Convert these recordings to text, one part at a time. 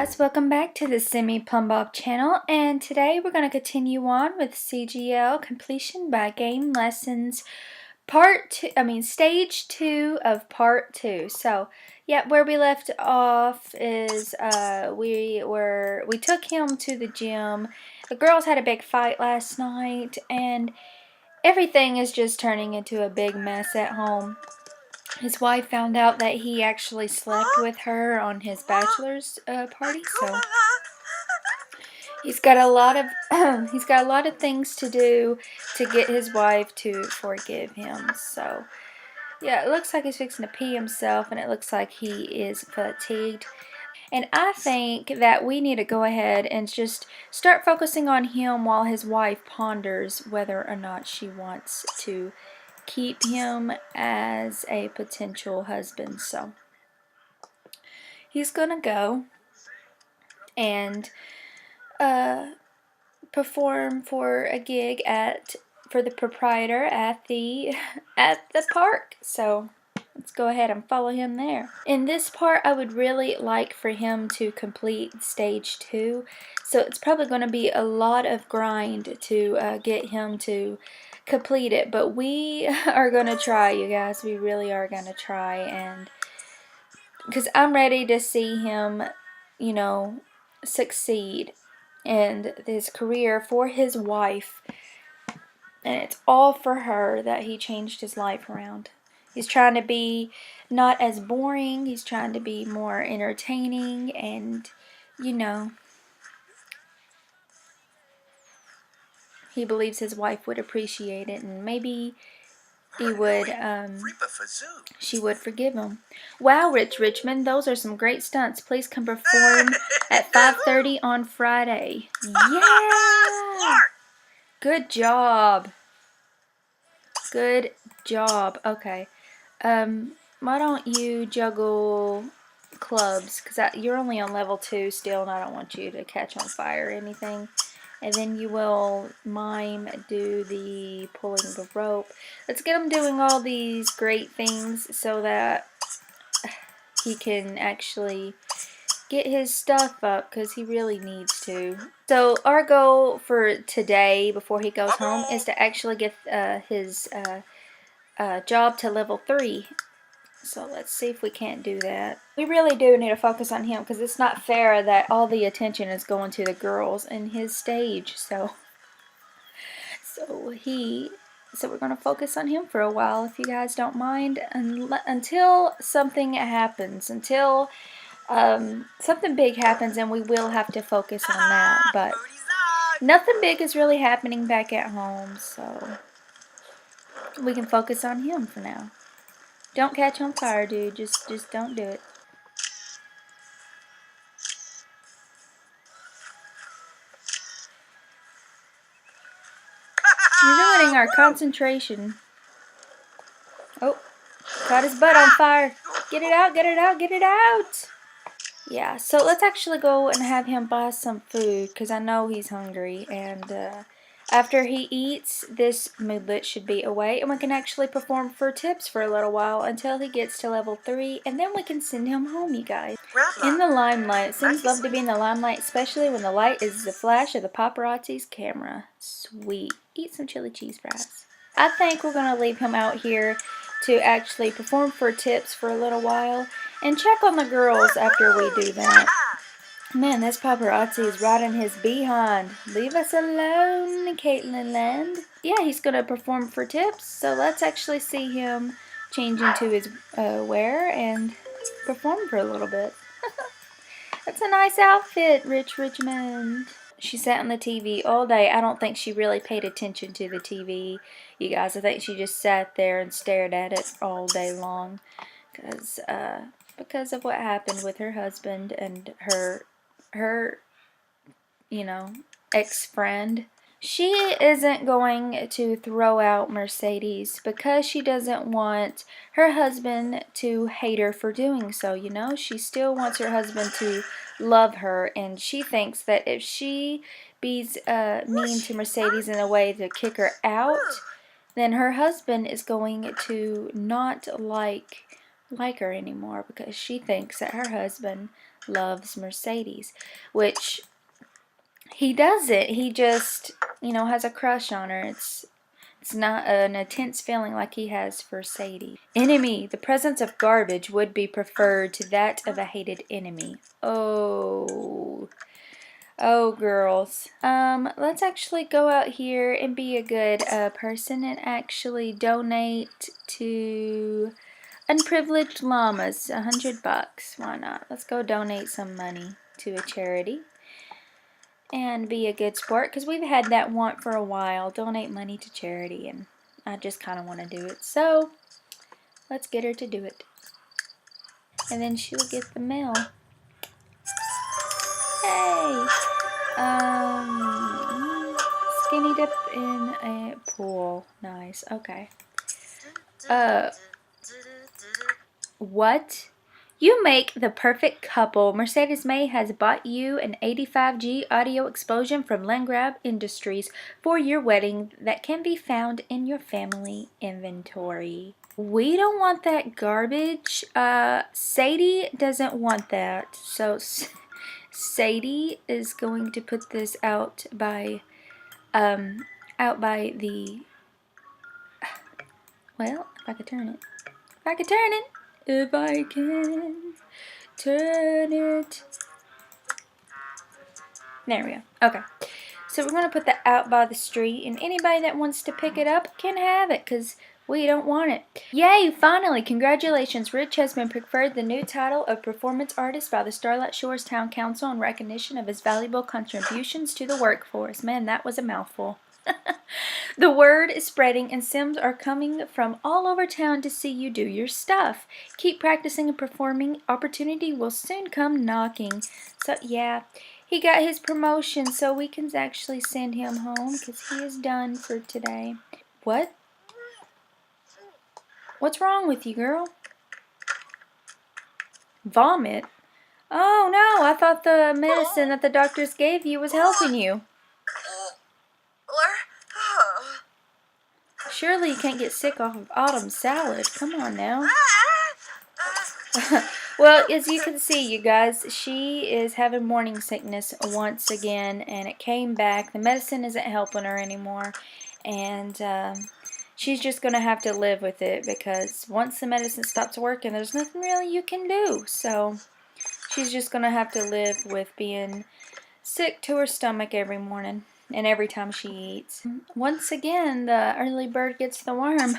guys, welcome back to the Semi Plum Bob channel, and today we're going to continue on with CGL completion by game lessons stage 2 of part 2. So yeah, where we left off is we took him to the gym. The girls had a big fight last night and everything is just turning into a big mess at home. His wife found out that he actually slept with her on his bachelor's party, so he's got a lot of things to do to get his wife to forgive him. So yeah, it looks like he's fixing to pee himself, and it looks like he is fatigued. And I think that we need to go ahead and just start focusing on him while his wife ponders whether or not she wants to keep him as a potential husband. So he's gonna go and perform for a gig for the proprietor at the park. So let's go ahead and follow him there. In this part, I would really like for him to complete stage 2. So it's probably going to be a lot of grind to get him to complete it. But we are going to try, you guys. We really are going to try. And because I'm ready to see him, succeed in his career for his wife. And it's all for her that he changed his life around. He's trying to be not as boring. He's trying to be more entertaining, and he believes his wife would appreciate it, and maybe he would she would forgive him. Wow, Richmond, those are some great stunts. Please come perform at 5:30 on Friday. Yeah! Good job. Good job. Okay. Why don't you juggle clubs? Because you're only on level 2 still, and I don't want you to catch on fire or anything. And then you will do the pulling the rope. Let's get him doing all these great things so that he can actually get his stuff up, because he really needs to. So our goal for today before he goes home is to actually get his job to level 3. So let's see if we can't do that. We really do need to focus on him, because it's not fair that all the attention is going to the girls in his stage. So we're going to focus on him for a while, if you guys don't mind, until something happens, until something big happens, and we will have to focus on that. But nothing big is really happening back at home, so we can focus on him for now. Don't catch on fire, dude. Just don't do it. You're ruining our concentration. Oh, caught his butt on fire. Get it out, get it out, get it out. Yeah, so let's actually go and have him buy some food, because I know he's hungry. And after he eats, this moodlet should be away, and we can actually perform for tips for a little while until he gets to level 3, and then we can send him home, you guys. In the limelight. Sims love to be in the limelight, especially when the light is the flash of the paparazzi's camera. Sweet. Eat some chili cheese fries. I think we're going to leave him out here to actually perform for tips for a little while and check on the girls after we do that. Man, this paparazzi is right in his behind. Leave us alone, Caitlin Land. Yeah, he's going to perform for tips, so let's actually see him change into his wear and perform for a little bit. That's a nice outfit, Richmond. She sat on the TV all day. I don't think she really paid attention to the TV, you guys. I think she just sat there and stared at it all day long, because of what happened with her husband and her ex-friend. She isn't going to throw out Mercedes because she doesn't want her husband to hate her for doing so, She still wants her husband to love her, and she thinks that if she be mean to Mercedes in a way to kick her out, then her husband is going to not like like her anymore because she thinks that her husband loves Mercedes, which he doesn't. He just, has a crush on her. It's not an intense feeling like he has for Sadie. Enemy. The presence of garbage would be preferred to that of a hated enemy. Oh. Oh, girls. Let's actually go out here and be a good person and actually donate to unprivileged llamas. $100. Why not? Let's go donate some money to a charity and be a good sport because we've had that want for a while. Donate money to charity, and I just kind of want to do it. So let's get her to do it. And then she'll get the mail. Hey! Skinny dip in a pool. Nice. Okay. What? You make the perfect couple. Mercedes May has bought you an 85G audio explosion from Landgrab Industries for your wedding that can be found in your family inventory. We don't want that garbage. Sadie doesn't want that. So Sadie is going to put this out by the, well, if I could turn it. If I could turn it. If I can turn it. There we go. Okay. So we're going to put that out by the street, and anybody that wants to pick it up can have it, because we don't want it. Yay, finally! Congratulations, Rich has been preferred the new title of Performance Artist by the Starlight Shores Town Council in recognition of his valuable contributions to the workforce. Man, that was a mouthful. The word is spreading, and Sims are coming from all over town to see you do your stuff. Keep practicing and performing. Opportunity will soon come knocking. So, yeah. He got his promotion, so we can actually send him home because he is done for today. What? What's wrong with you, girl? Vomit? Oh, no. I thought the medicine that the doctors gave you was helping you. Surely you can't get sick off of autumn salad. Come on now. Well, as you can see, you guys, she is having morning sickness once again, and it came back. The medicine isn't helping her anymore, and she's just going to have to live with it because once the medicine stops working, there's nothing really you can do. So she's just going to have to live with being sick to her stomach every morning and every time she eats. Once again, the early bird gets the worm.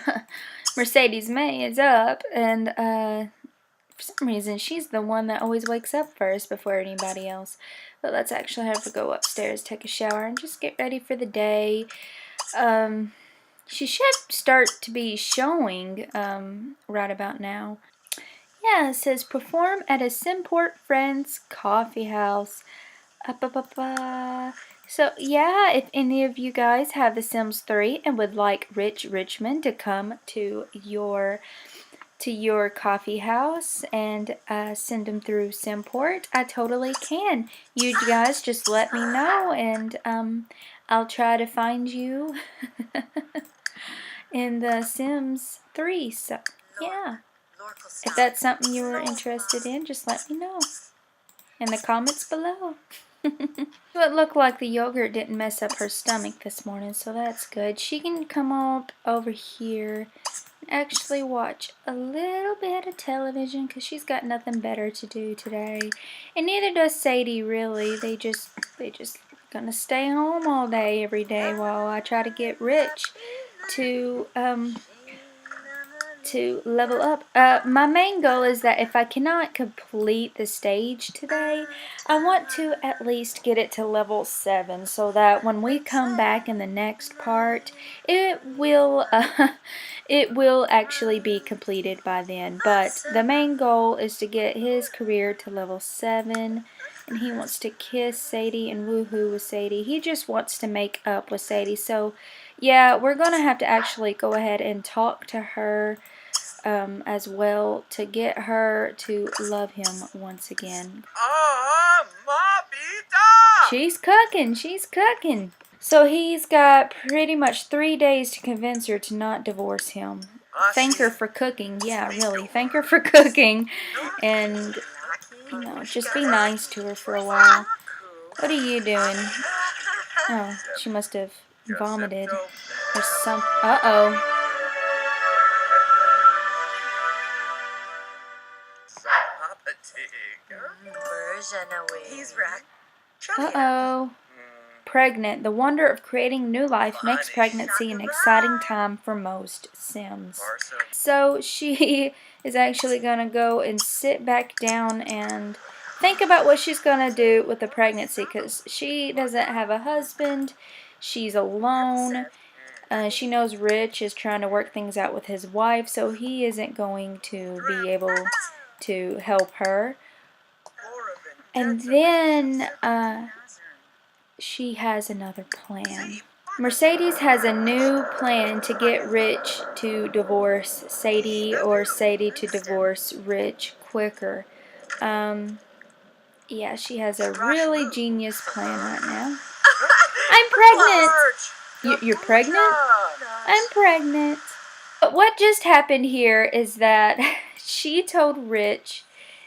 Mercedes May is up, and for some reason, she's the one that always wakes up first before anybody else. But let's actually have her go upstairs, take a shower, and just get ready for the day. She should start to be showing right about now. Yeah, it says perform at a Simport Friends Coffee House. So, yeah, if any of you guys have The Sims 3 and would like Richmond to come to your coffee house and send them through Simport, I totally can. You guys just let me know, and I'll try to find you in The Sims 3. So, yeah. If that's something you're interested in, just let me know in the comments below. So it looked like the yogurt didn't mess up her stomach this morning, so that's good. She can come up over here and actually watch a little bit of television because she's got nothing better to do today. And neither does Sadie, really. They just gonna stay home all day every day while I try to get Rich to level up. My main goal is that if I cannot complete the stage today, I want to at least get it to level 7 so that when we come back in the next part, it will actually be completed by then. But the main goal is to get his career to level 7. And he wants to kiss Sadie and woohoo with Sadie. He just wants to make up with Sadie. So, yeah, we're going to have to actually go ahead and talk to her as well to get her to love him once again. She's cooking. She's cooking. So he's got pretty much 3 days to convince her to not divorce him. thank her for cooking. Yeah, really, thank her for cooking, and just be nice to her for a while. What are you doing? Oh, she must have vomited or something. Uh-oh. Uh-oh. Pregnant. The wonder of creating new life makes pregnancy an exciting time for most Sims. So she is actually going to go and sit back down and think about what she's going to do with the pregnancy, because she doesn't have a husband. She's alone. She knows Rich is trying to work things out with his wife, so he isn't going to be able to help her. And then she has another plan. Mercedes has a new plan to get Rich to divorce Sadie, or Sadie to divorce Rich quicker. Yeah, she has a really genius plan right now. I'm pregnant! You're pregnant? I'm pregnant. But what just happened here is that she told Rich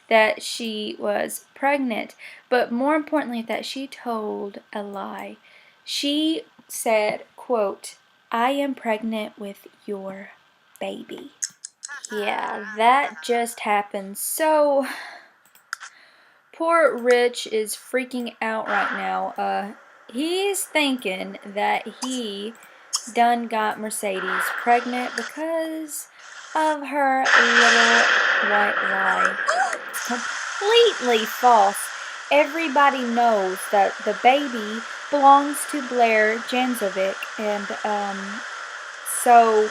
that she was pregnant, but more importantly that she told a lie. She said, quote, "I am pregnant with your baby." Yeah, that just happened. So poor Rich is freaking out right now. He's thinking that he done got Mercedes pregnant because of her little white lie. Completely false. Everybody knows that the baby belongs to Blair Janzovic, and so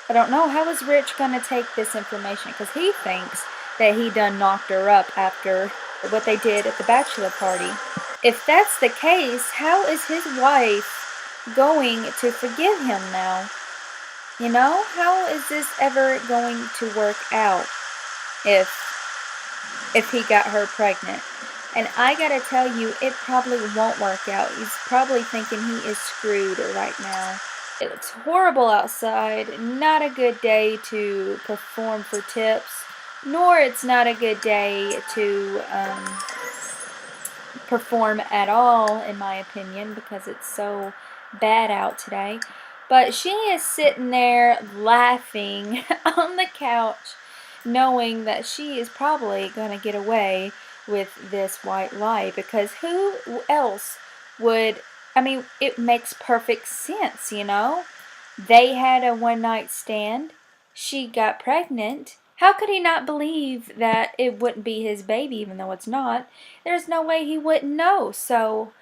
I don't know, how is Rich gonna take this information, because he thinks that he done knocked her up after what they did at the bachelor party. If that's the case, how is his wife going to forgive him now? You know, how is this ever going to work out if he got her pregnant? And I gotta tell you, it probably won't work out. He's probably thinking he is screwed right now. It's horrible outside, not a good day to perform for tips, nor it's not a good day to perform at all, in my opinion, because it's so bad out today. But she is sitting there laughing on the couch, knowing that she is probably going to get away with this white lie, because who else would, I mean, it makes perfect sense, you know? They had a one-night stand. She got pregnant. How could he not believe that it wouldn't be his baby, even though it's not? There's no way he wouldn't know. So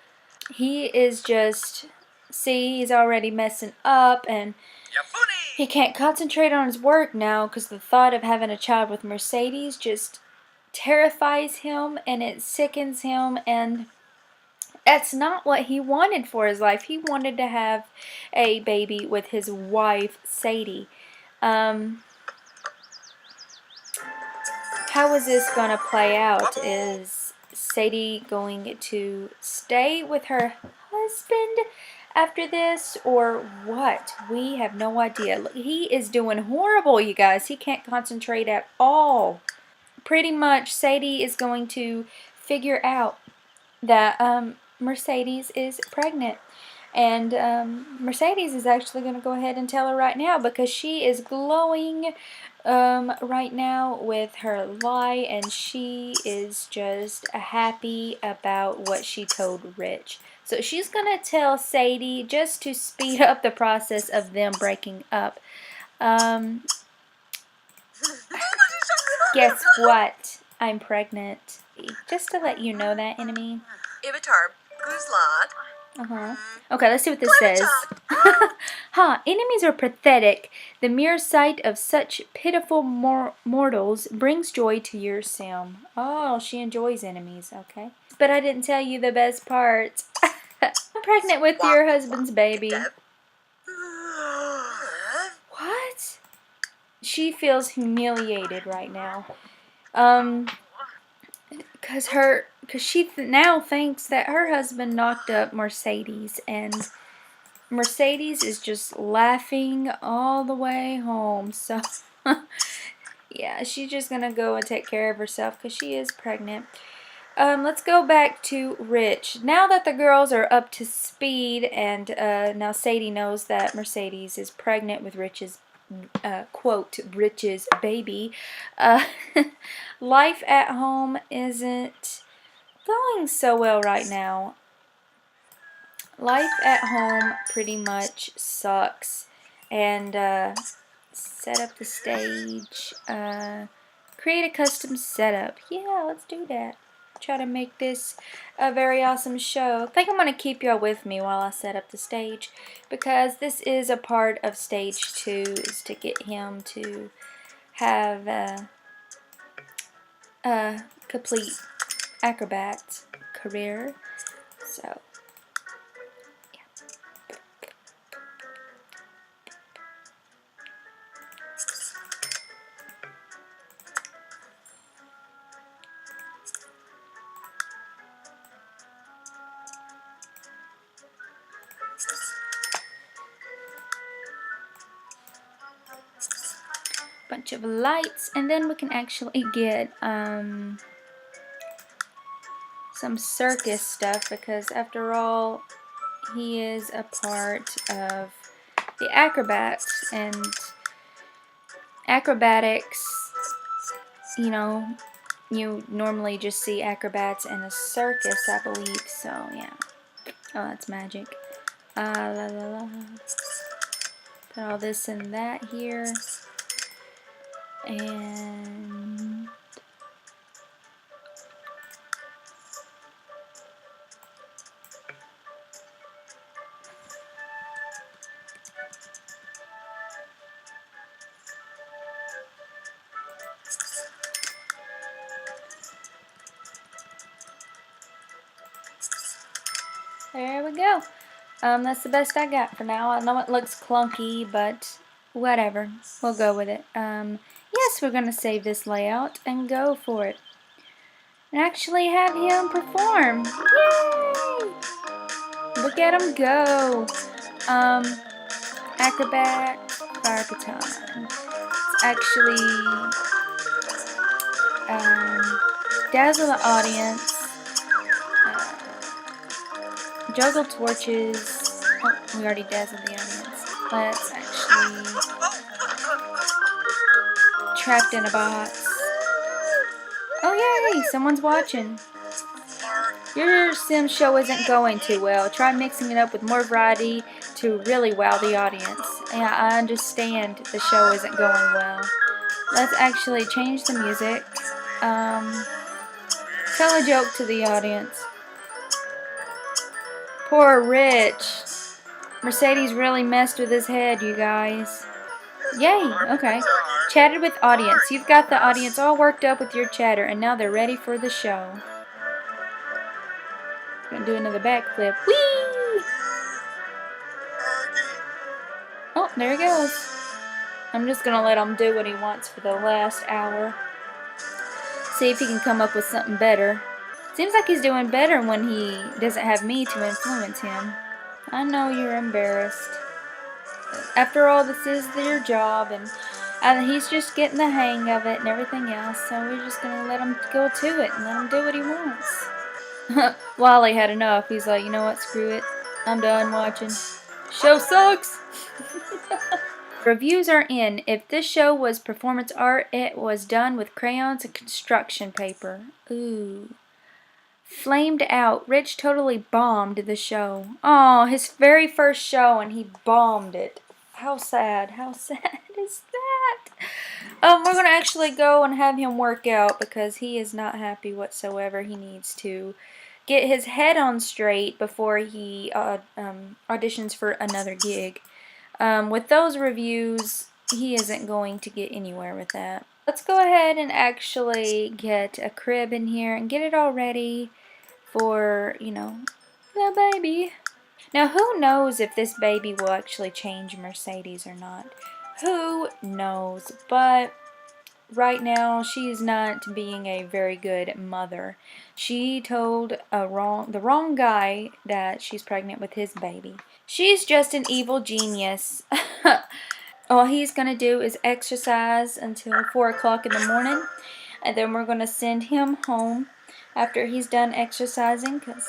he is just, see, he's already messing up, and he can't concentrate on his work now because the thought of having a child with Mercedes just terrifies him, and it sickens him, and that's not what he wanted for his life. He wanted to have a baby with his wife, Sadie. How is this going to play out? Is Sadie going to stay with her husband after this, or what? We have no idea. Look, he is doing horrible, you guys. He can't concentrate at all. Pretty much Sadie is going to figure out that Mercedes is pregnant. And Mercedes is actually going to go ahead and tell her right now, because she is glowing right now with her lie, and she is just happy about what she told Rich. So she's going to tell Sadie just to speed up the process of them breaking up. Guess what? I'm pregnant. Just to let you know that, enemy. Okay, let's see what this says. Enemies are pathetic. The mere sight of such pitiful mortals brings joy to your sim. Oh, she enjoys enemies, okay. But I didn't tell you the best part. I'm pregnant with your husband's baby. What? She feels humiliated right now. Because she now thinks that her husband knocked up Mercedes, and Mercedes is just laughing all the way home. So, yeah, she's just going to go and take care of herself because she is pregnant. Let's go back to Rich. Now that the girls are up to speed and now Sadie knows that Mercedes is pregnant with Rich's, quote, Rich's baby, life at home isn't going so well right now. Life at home pretty much sucks. And set up the stage. Create a custom setup. Yeah, let's do that. Try to make this a very awesome show. I think I'm going to keep y'all with me while I set up the stage, because this is a part of stage 2, is to get him to have a complete Acrobat career. So bunch of lights, and then we can actually get some circus stuff, because after all, he is a part of the acrobats, and acrobatics, you know, you normally just see acrobats in a circus, I believe. So yeah. Oh, that's magic. La la la. Put all this and that here. And there we go. That's the best I got for now. I know it looks clunky, but whatever. We'll go with it. Yes, we're going to save this layout and go for it. And actually have him perform. Yay! Look at him go. Acrobat, fire baton. It's actually dazzle the audience. Juggle torches. Oh, we already dazzled the audience. Let's actually trapped in a box. Oh yay! Someone's watching. Your sim show isn't going too well. Try mixing it up with more variety to really wow the audience. Yeah, I understand the show isn't going well. Let's actually change the music. Tell a joke to the audience. Poor Rich. Mercedes really messed with his head, you guys. Yay, okay. Chatted with audience. You've got the audience all worked up with your chatter, and now they're ready for the show. Gonna do another backflip. Whee! Oh, there he goes. I'm just gonna let him do what he wants for the last hour. See if he can come up with something better. Seems like he's doing better when he doesn't have me to influence him. I know you're embarrassed. After all, this is your job, and he's just getting the hang of it and everything else, so we're just going to let him go to it and let him do what he wants. Wally had enough. He's like, you know what, screw it. I'm done watching. Show sucks! Reviews are in. If this show was performance art, it was done with crayons and construction paper. Ooh. Flamed out. Rich totally bombed the show. Oh, his very first show and he bombed it. How sad. How sad is that? We're going to actually go and have him work out because he is not happy whatsoever. He needs to get his head on straight before he auditions for another gig. With those reviews, he isn't going to get anywhere with that. Let's go ahead and actually get a crib in here and get it all ready for, you know, the baby. Now, who knows if this baby will actually change Mercedes or not? Who knows? But right now she is not being a very good mother. She told the wrong guy that she's pregnant with his baby. She's just an evil genius. All he's going to do is exercise until 4 o'clock in the morning, and then we're going to send him home after he's done exercising, because,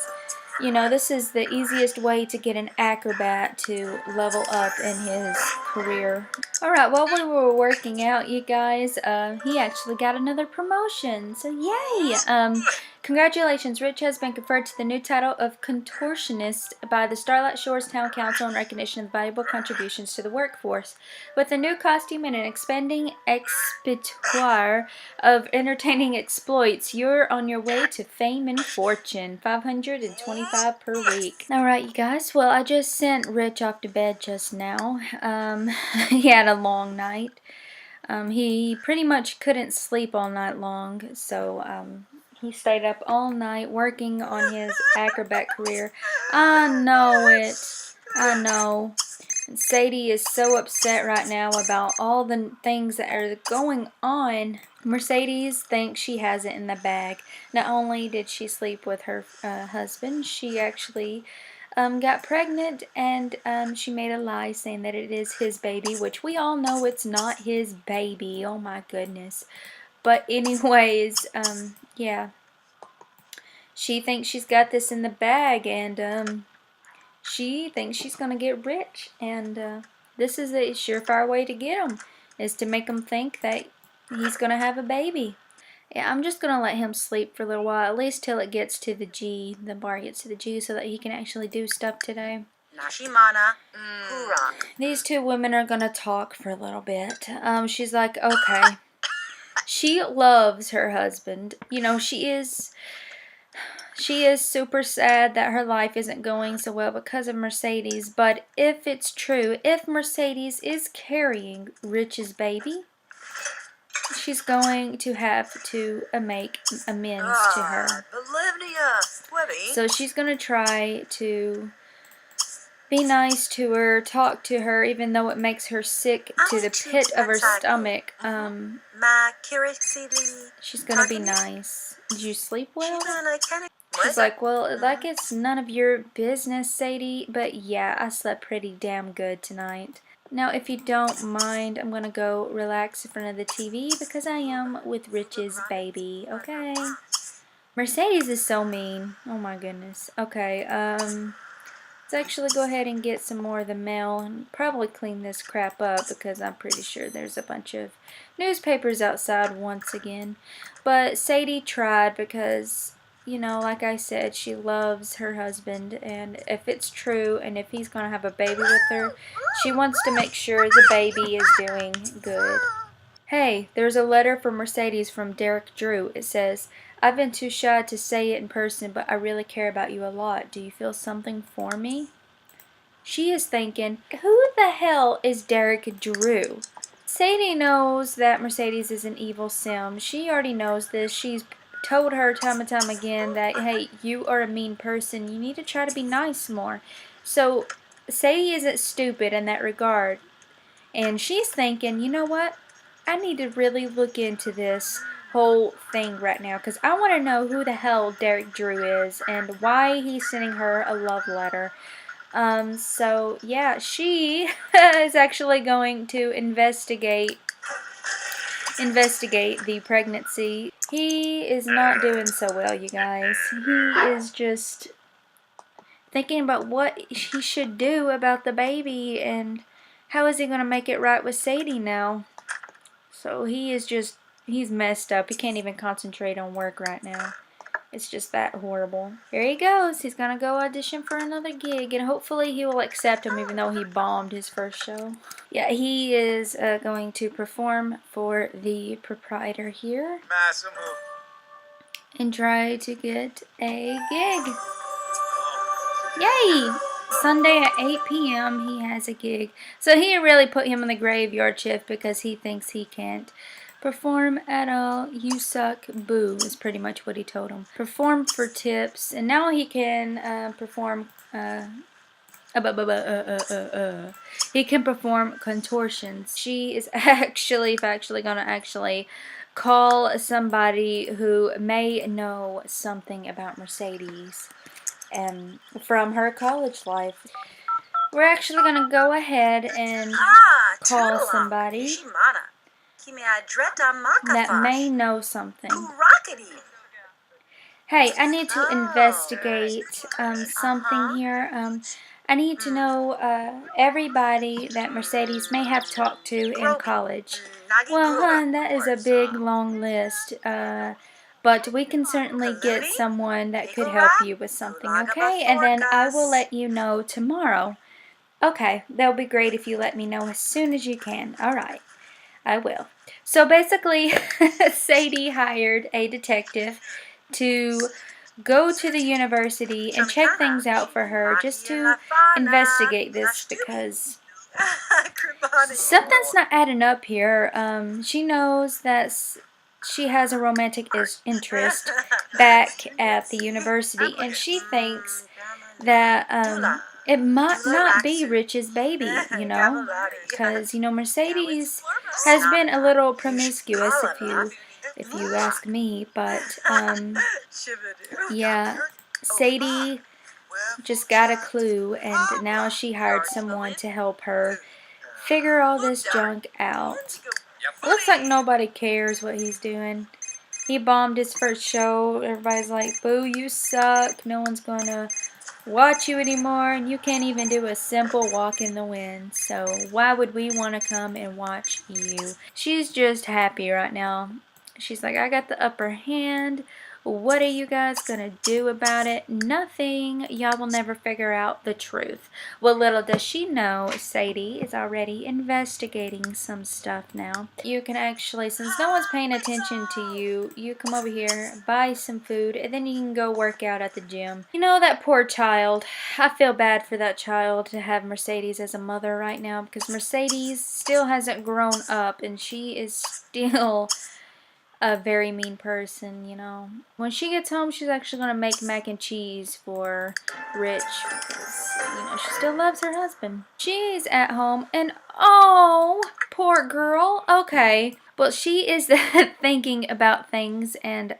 you know, this is the easiest way to get an acrobat to level up in his career. Alright, while we were working out, you guys, he actually got another promotion, so yay! Congratulations, Rich has been conferred to the new title of Contortionist by the Starlight Shores Town Council in recognition of valuable contributions to the workforce. With a new costume and an expanding expertoire of entertaining exploits, you're on your way to fame and fortune. $525 per week. Alright, you guys, well, I just sent Rich off to bed just now. He had a long night. He pretty much couldn't sleep all night long, so he stayed up all night working on his acrobat career. I know it. I know. And Sadie is so upset right now about all the things that are going on. Mercedes thinks she has it in the bag. Not only did she sleep with her husband, she actually got pregnant, and she made a lie saying that it is his baby, which we all know it's not his baby. Oh my goodness. But anyways, yeah, she thinks she's got this in the bag, and she thinks she's gonna get rich, and this is a surefire way to get him, is to make him think that he's gonna have a baby. Yeah, I'm just gonna let him sleep for a little while, at least till it gets to the G, the bar gets to the G, so that he can actually do stuff today. These two women are gonna talk for a little bit. She's like, okay. She loves her husband. You know, she is super sad that her life isn't going so well because of Mercedes. But if it's true, if Mercedes is carrying Rich's baby, she's going to have to make amends to her. So she's going to try to be nice to her, talk to her, even though it makes her sick to the pit of her stomach. She's going to be nice. Did you sleep well? She's like, well, like it's none of your business, Sadie, but yeah, I slept pretty damn good tonight. Now, if you don't mind, I'm going to go relax in front of the TV because I am with Rich's baby, okay? Mercedes is so mean. Oh my goodness. Okay, let's actually go ahead and get some more of the mail and probably clean this crap up because I'm pretty sure there's a bunch of newspapers outside once again. But Sadie tried because, you know, like I said, she loves her husband, and if it's true and if he's going to have a baby with her, she wants to make sure the baby is doing good. Hey, there's a letter from Mercedes from Derek Drew. It says, I've been too shy to say it in person, but I really care about you a lot. Do you feel something for me? She is thinking, who the hell is Derek Drew? Sadie knows that Mercedes is an evil sim. She already knows this. She's told her time and time again that, hey, you are a mean person. You need to try to be nice more. So Sadie isn't stupid in that regard. And she's thinking, you know what? I need to really look into this whole thing right now, because I want to know who the hell Derek Drew is and why he's sending her a love letter. So yeah, she is actually going to investigate the pregnancy. He is not doing so well, you guys. He is just thinking about what he should do about the baby, and how is he going to make it right with Sadie now? So he's messed up. He can't even concentrate on work right now. It's just that horrible. Here he goes. He's going to go audition for another gig, and hopefully he will accept him even though he bombed his first show. Yeah, he is going to perform for the proprietor here and try to get a gig. Yay! Sunday at 8 p.m. he has a gig. So he really put him in the graveyard shift because he thinks he can't perform at all. You suck, boo, is pretty much what he told him. Perform for tips, and now he can perform He can perform contortions. She is actually gonna call somebody who may know something about Mercedes and from her college life. We're actually gonna go ahead and call somebody that may know something. Hey, I need to investigate something here. I need to know everybody that Mercedes may have talked to in college. Well, hon, that is a big, long list. But we can certainly get someone that could help you with something, okay? And then I will let you know tomorrow. Okay, that would be great if you let me know as soon as you can. All right, I will. So basically, Sadie hired a detective to go to the university and check things out for her just to investigate this because something's not adding up here. She knows that she has a romantic interest back at the university, and she thinks that it might not be Rich's baby, because Mercedes has been a little promiscuous, if you ask me, but yeah, Sadie just got a clue, and now she hired someone to help her figure all this junk out. Looks like nobody cares what he's doing. He bombed his first show. Everybody's like, boo, you suck. No one's gonna watch you anymore, and you can't even do a simple walk in the wind. So why would we want to come and watch you? She's just happy right now. She's like, I got the upper hand. What are you guys gonna do about it? Nothing. Y'all will never figure out the truth. Well, little does she know, Sadie is already investigating some stuff now. You can actually, since no one's paying attention to you, you come over here, buy some food, and then you can go work out at the gym. That poor child. I feel bad for that child to have Mercedes as a mother right now, because Mercedes still hasn't grown up, and she is still a very mean person, When she gets home, she's actually going to make mac and cheese for Rich because, she still loves her husband. She's at home and, oh, poor girl. Okay. Well, she is thinking about things, and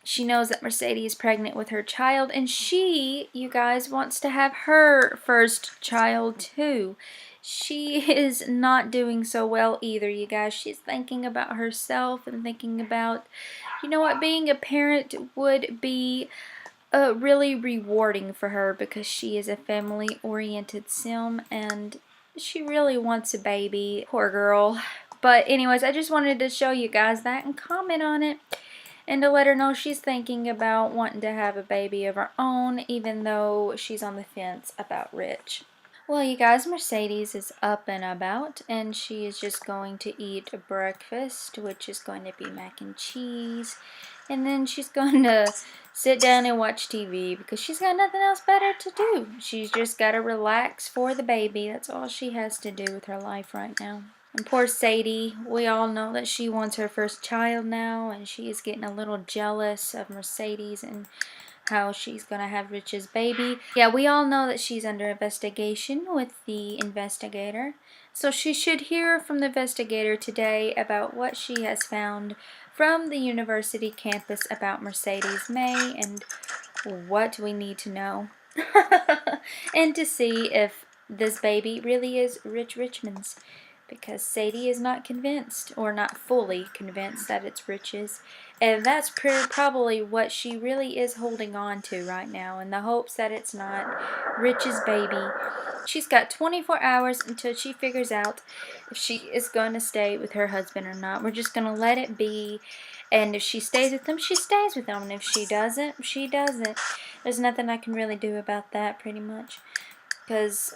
she knows that Mercedes is pregnant with her child, and she, you guys, wants to have her first child too. She is not doing so well either, you guys. She's thinking about herself and thinking about, what, being a parent would be really rewarding for her, because she is a family-oriented sim and she really wants a baby. Poor girl. But anyways, I just wanted to show you guys that and comment on it, and to let her know she's thinking about wanting to have a baby of her own, even though she's on the fence about Rich. Well, you guys, Mercedes is up and about, and she is just going to eat a breakfast, which is going to be mac and cheese, and then she's going to sit down and watch TV because she's got nothing else better to do. She's just got to relax for the baby. That's all she has to do with her life right now. And poor Sadie, we all know that she wants her first child now, and she is getting a little jealous of Mercedes and how she's going to have Rich's baby. Yeah, we all know that she's under investigation with the investigator. So she should hear from the investigator today about what she has found from the university campus about Mercedes May and what we need to know. And to see if this baby really is Richmond's. Because Sadie is not convinced, or not fully convinced, that it's Rich's. And that's probably what she really is holding on to right now, in the hopes that it's not Rich's baby. She's got 24 hours until she figures out if she is going to stay with her husband or not. We're just going to let it be. And if she stays with him, she stays with him. And if she doesn't, she doesn't. There's nothing I can really do about that, pretty much. Because,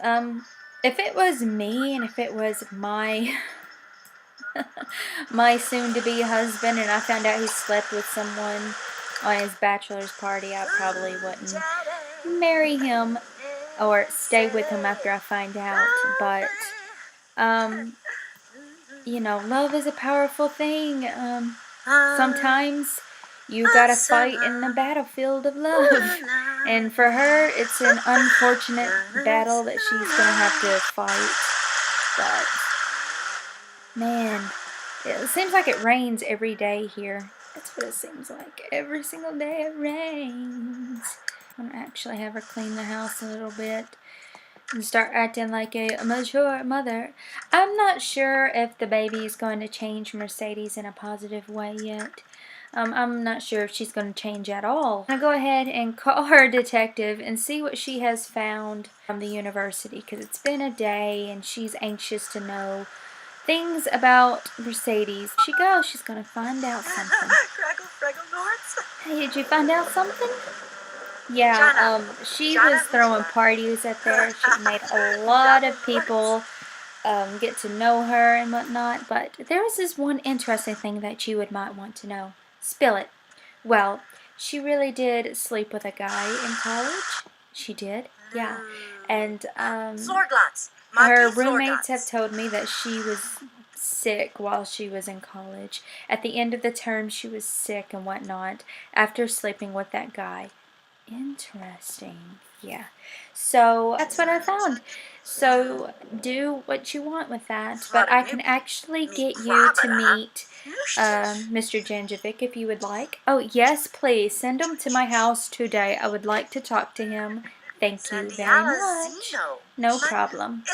if it was me, and if it was my my soon-to-be husband, and I found out he slept with someone on his bachelor's party, I probably wouldn't marry him or stay with him after I find out. But, love is a powerful thing. Sometimes You gotta fight in the battlefield of love. And for her, it's an unfortunate battle that she's gonna have to fight. But, man, it seems like it rains every day here. That's what it seems like. Every single day it rains. I'm gonna actually have her clean the house a little bit and start acting like a mature mother. I'm not sure if the baby is going to change Mercedes in a positive way yet. I'm not sure if she's going to change at all. I'm going to go ahead and call her detective and see what she has found from the university, because it's been a day and she's anxious to know things about Mercedes. She goes, she's going to find out something. Hey, did you find out something? Yeah, she was throwing parties up there. She made a lot of people get to know her and whatnot, but there was this one interesting thing that you might want to know. Spill it. Well, she really did sleep with a guy in college. She did, yeah. And her roommates have told me that she was sick while she was in college. At the end of the term, she was sick and whatnot after sleeping with that guy. Interesting. Yeah. So that's what I found. So do what you want with that. But I can actually get you to meet Mr. Janjovic if you would like. Oh, yes, please. Send him to my house today. I would like to talk to him. Thank you very much. No problem.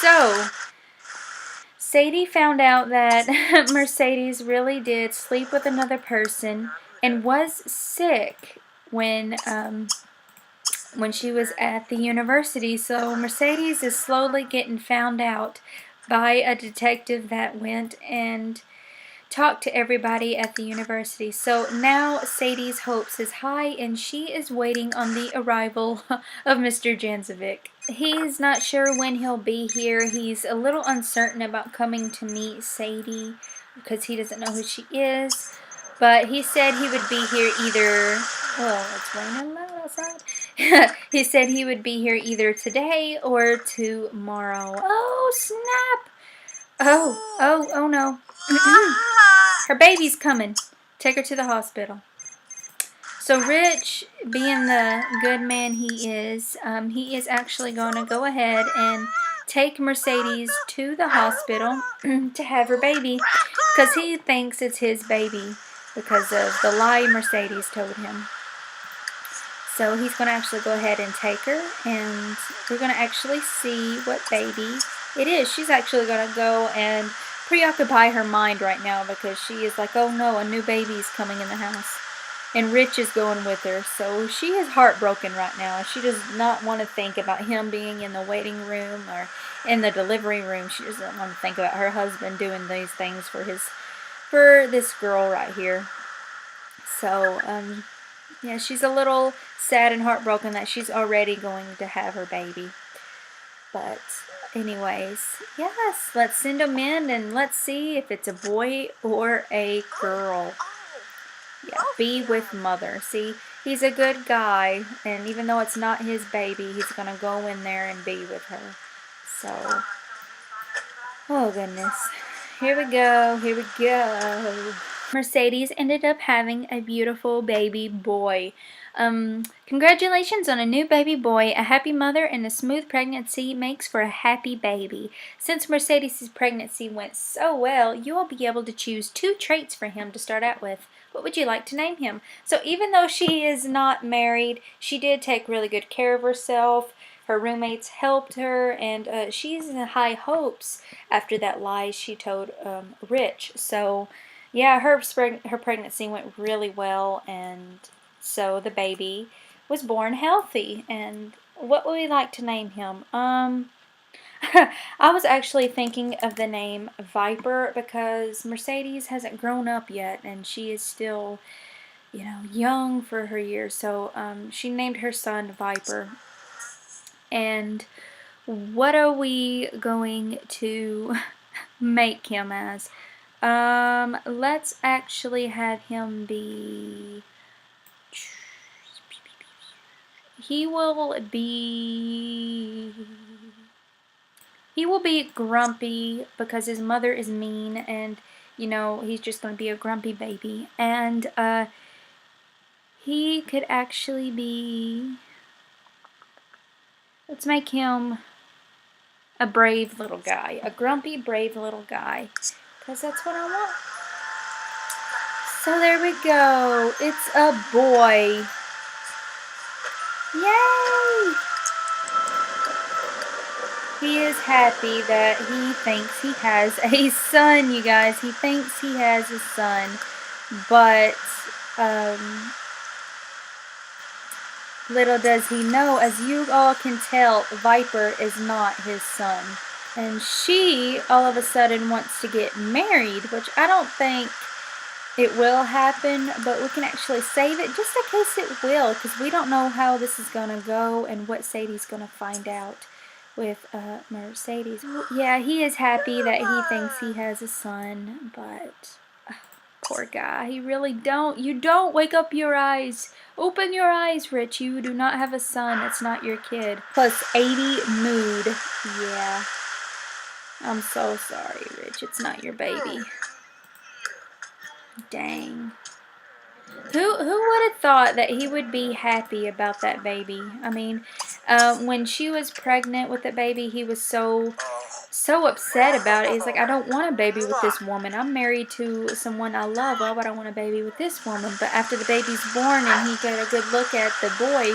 So, Sadie found out that Mercedes really did sleep with another person and was sick when she was at the university. So Mercedes is slowly getting found out by a detective that went and talked to everybody at the university. So now Sadie's hopes is high, and she is waiting on the arrival of Mr. Janzovic. He's not sure when he'll be here. He's a little uncertain about coming to meet Sadie because he doesn't know who she is. But he said he would be here either... Oh, it's raining loud outside. He said he would be here either today or tomorrow. Oh, snap! Oh no. Her baby's coming. Take her to the hospital. So Rich, being the good man he is actually going to go ahead and take Mercedes to the hospital to have her baby, because he thinks it's his baby because of the lie Mercedes told him. So he's going to actually go ahead and take her, and we're going to actually see what baby it is. She's actually going to go and preoccupy her mind right now because she is like, oh no, a new baby is coming in the house. And Rich is going with her, so she is heartbroken right now. She does not want to think about him being in the waiting room or in the delivery room. She doesn't want to think about her husband doing these things for this girl right here. So, yeah, she's a little sad and heartbroken that she's already going to have her baby. But anyways, yes, let's send them in and let's see if it's a boy or a girl. Yeah, be with mother. See, he's a good guy, and even though it's not his baby, he's going to go in there and be with her. So, oh goodness. Here we go, here we go. Mercedes ended up having a beautiful baby boy. Congratulations on a new baby boy. A happy mother and a smooth pregnancy makes for a happy baby. Since Mercedes' pregnancy went so well, you will be able to choose 2 traits for him to start out with. What would you like to name him? So even though she is not married, she did take really good care of herself. Her roommates helped her, and she's in high hopes after that lie she told Rich. So yeah, her pregnancy went really well, and so the baby was born healthy. And what would we like to name him? I was actually thinking of the name Viper because Mercedes hasn't grown up yet, and she is still, you know, young for her years. So she named her son Viper. And what are we going to make him as? Let's actually have him be... He will be grumpy because his mother is mean, and you know, he's just going to be a grumpy baby. And he could actually be, let's make him a brave little guy. A grumpy, brave little guy. Because that's what I want. So there we go. It's a boy. Yay! He is happy that he thinks he has a son, you guys. He thinks he has a son. But, little does he know, as you all can tell, Viper is not his son. And she, all of a sudden, wants to get married, which I don't think it will happen, but we can actually save it just in case it will, because we don't know how this is going to go and what Sadie's going to find out with Mercedes. Yeah, he is happy that he thinks he has a son, but poor guy, he really don't. You don't wake up your eyes. Open your eyes, Rich. You do not have a son. It's not your kid. Plus 80 mood. Yeah. I'm so sorry, Rich. It's not your baby. Dang. Who would have thought that he would be happy about that baby? I mean, when she was pregnant with the baby, he was so upset about it. He's like, I don't want a baby with this woman. I'm married to someone I love. Why would I want a baby with this woman? But after the baby's born and he got a good look at the boy,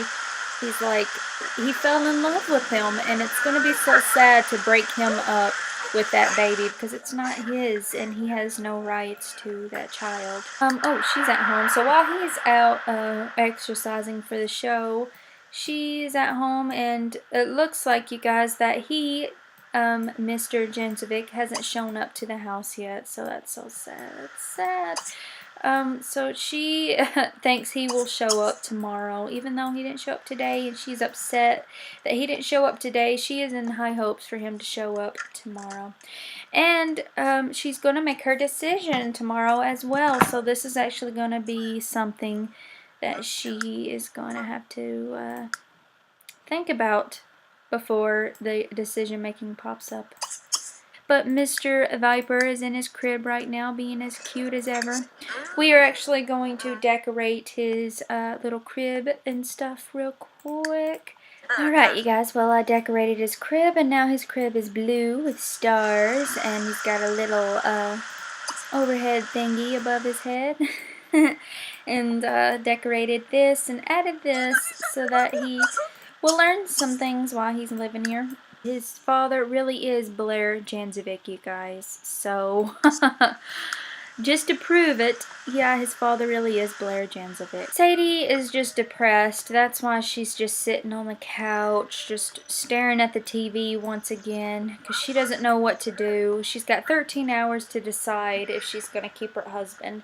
he's like, he fell in love with him. And it's going to be so sad to break him up with that baby because it's not his and he has no rights to that child. Oh, she's at home. So while he's out exercising for the show, she's at home, and it looks like, you guys, that he, Mr. Jenzovic, hasn't shown up to the house yet, so that's so sad. That's sad. So she thinks he will show up tomorrow, even though he didn't show up today, and she's upset that he didn't show up today. She is in high hopes for him to show up tomorrow. And she's going to make her decision tomorrow as well, so this is actually going to be something that she is going to have to think about before the decision making pops up. But Mr. Viper is in his crib right now, being as cute as ever. We are actually going to decorate his little crib and stuff real quick. Alright, you guys, well, I decorated his crib, and now his crib is blue with stars, and he's got a little overhead thingy above his head. And decorated this and added this so that he will learn some things while he's living here. His father really is Blair Janzovic, you guys. So, just to prove it, yeah, his father really is Blair Janzovic. Sadie is just depressed. That's why she's just sitting on the couch, just staring at the TV once again, because she doesn't know what to do. She's got 13 hours to decide if she's going to keep her husband.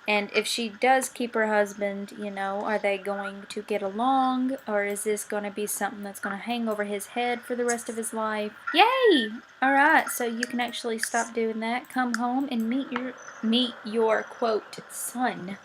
And if she does keep her husband, you know, are they going to get along? Or is this going to be something that's going to hang over his head for the rest of his life? Yay! Alright, so you can actually stop doing that. Come home and meet your quote, son.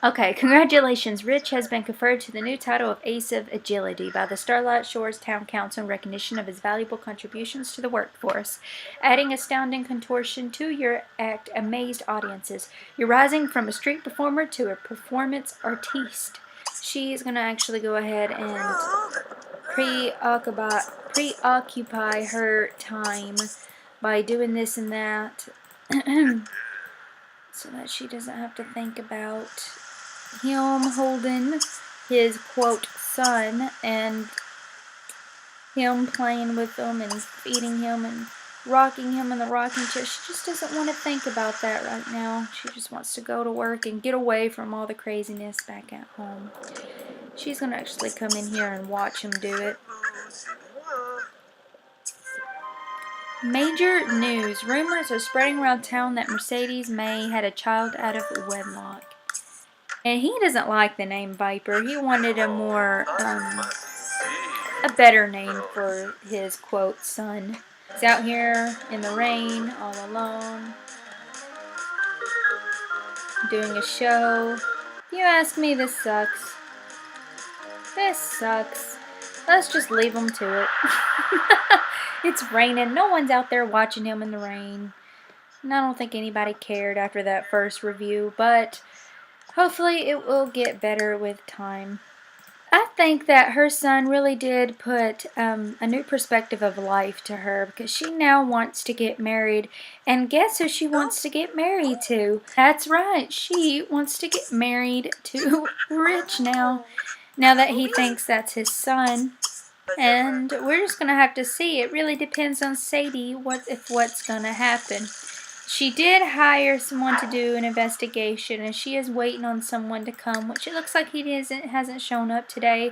Okay, congratulations. Rich has been conferred to the new title of Ace of Agility by the Starlight Shores Town Council in recognition of his valuable contributions to the workforce. Adding astounding contortion to your act amazed audiences. You're rising from a street performer to a performance artiste. She's going to actually go ahead and preoccupy her time by doing this and that so that she doesn't have to think about him holding his quote son and him playing with him and feeding him and rocking him in the rocking chair. She just doesn't want to think about that right now. She just wants to go to work and get away from all the craziness back at home. She's going to actually come in here and watch him do it. Major news. Rumors are spreading around town that Mercedes May had a child out of wedlock. And he doesn't like the name Viper. He wanted a more, a better name for his, quote, son. He's out here in the rain, all alone, doing a show. If you ask me, this sucks. This sucks. Let's just leave him to it. It's raining. No one's out there watching him in the rain. And I don't think anybody cared after that first review, but hopefully it will get better with time. I think that her son really did put a new perspective of life to her, because she now wants to get married. And guess who she wants to get married to? That's right, she wants to get married to Rich now that he thinks that's his son. And we're just going to have to see. It really depends on Sadie what's going to happen. She did hire someone to do an investigation, and she is waiting on someone to come, which it looks like he hasn't shown up today.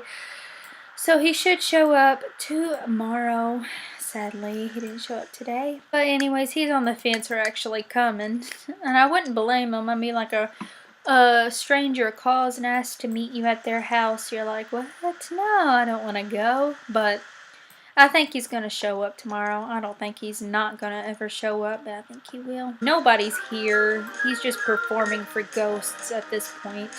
So he should show up tomorrow. Sadly, he didn't show up today. But anyways, he's on the fence for actually coming. And I wouldn't blame him. I mean, like a stranger calls and asks to meet you at their house. You're like, what? No, I don't want to go. But I think he's going to show up tomorrow. I don't think he's not going to ever show up, but I think he will. Nobody's here. He's just performing for ghosts at this point.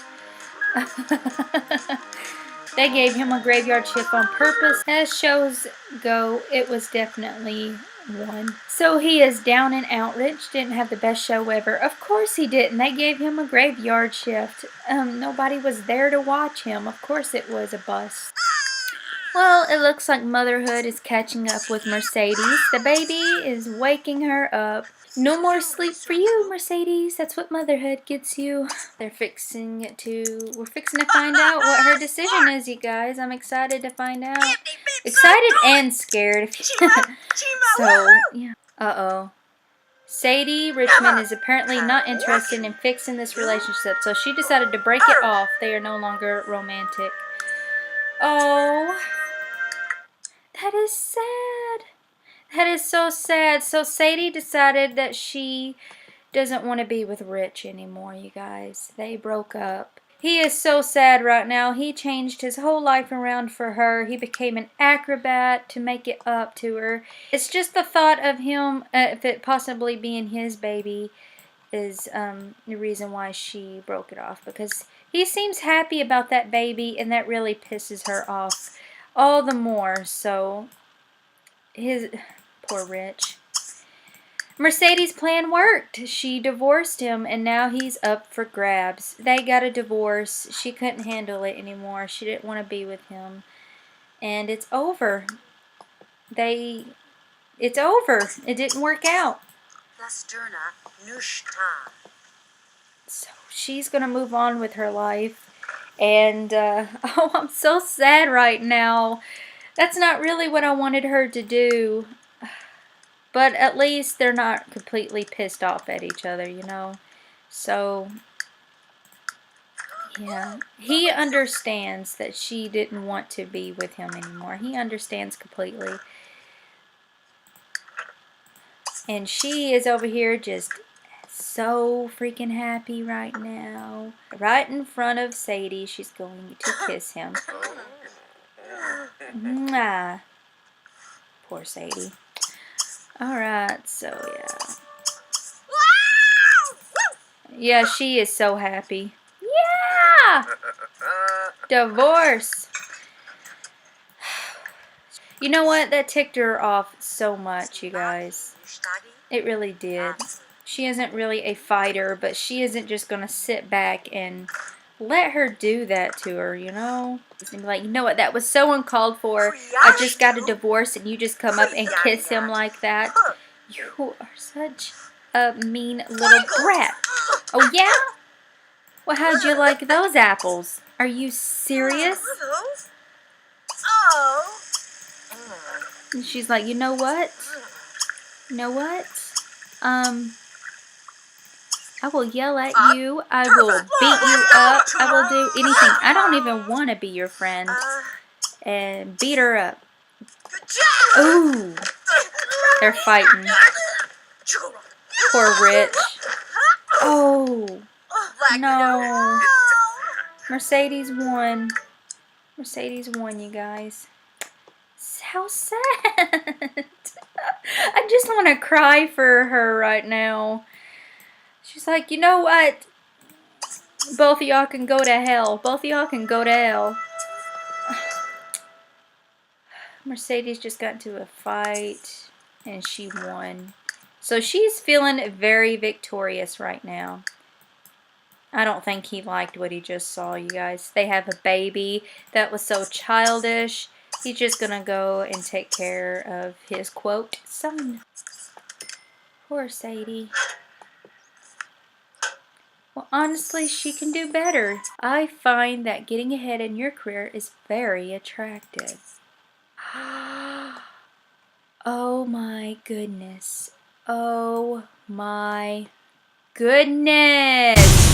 They gave him a graveyard shift on purpose. As shows go, it was definitely one. So he is down and out. Rich didn't have the best show ever. Of course he didn't. They gave him a graveyard shift. Nobody was there to watch him. Of course it was a bust. Well, it looks like motherhood is catching up with Mercedes. The baby is waking her up. No more sleep for you, Mercedes. That's what motherhood gets you. We're fixing to find out what her decision is, you guys. I'm excited to find out. Excited and scared. So, yeah. Uh-oh. Sadie Richmond is apparently not interested in fixing this relationship, so she decided to break it off. They are no longer romantic. Oh, that is sad. That is so sad. So Sadie decided that she doesn't want to be with Rich anymore, you guys. They broke up. He is so sad right now. He changed his whole life around for her. He became an acrobat to make it up to her. It's just the thought of him, if it possibly being his baby, is the reason why she broke it off. Because he seems happy about that baby, and that really pisses her off all the more. So, poor Rich. Mercedes' plan worked. She divorced him, and now he's up for grabs. They got a divorce. She couldn't handle it anymore. She didn't want to be with him. And it's over. It's over. It didn't work out. So she's going to move on with her life. And, oh, I'm so sad right now. That's not really what I wanted her to do. But at least they're not completely pissed off at each other, you know. So, yeah. He understands that she didn't want to be with him anymore. He understands completely. And she is over here just so freaking happy right now. Right in front of Sadie, she's going to kiss him. Mwah. Poor Sadie. Alright, so yeah. Yeah, she is so happy. Yeah! Divorce. You know what? That ticked her off so much, you guys. It really did. She isn't really a fighter, but she isn't just going to sit back and let her do that to her, you know? Like, you know what? That was so uncalled for. I just got a divorce and you just come up and kiss him like that. You are such a mean little brat. Oh, yeah? Well, how'd you like those apples? Are you serious? And she's like, you know what? You know what? I will yell at you. I will beat you up. I will do anything. I don't even want to be your friend. And beat her up. Ooh. They're fighting. Poor Rich. Oh. No. Mercedes won. Mercedes won, you guys. How sad. I just want to cry for her right now. She's like, you know what? Both of y'all can go to hell. Both of y'all can go to hell. Mercedes just got into a fight and she won. So she's feeling very victorious right now. I don't think he liked what he just saw, you guys. They have a baby. That was so childish. He's just gonna go and take care of his, quote, son. Poor Sadie. Well, honestly, she can do better. I find that getting ahead in your career is very attractive. Oh my goodness. Oh my goodness.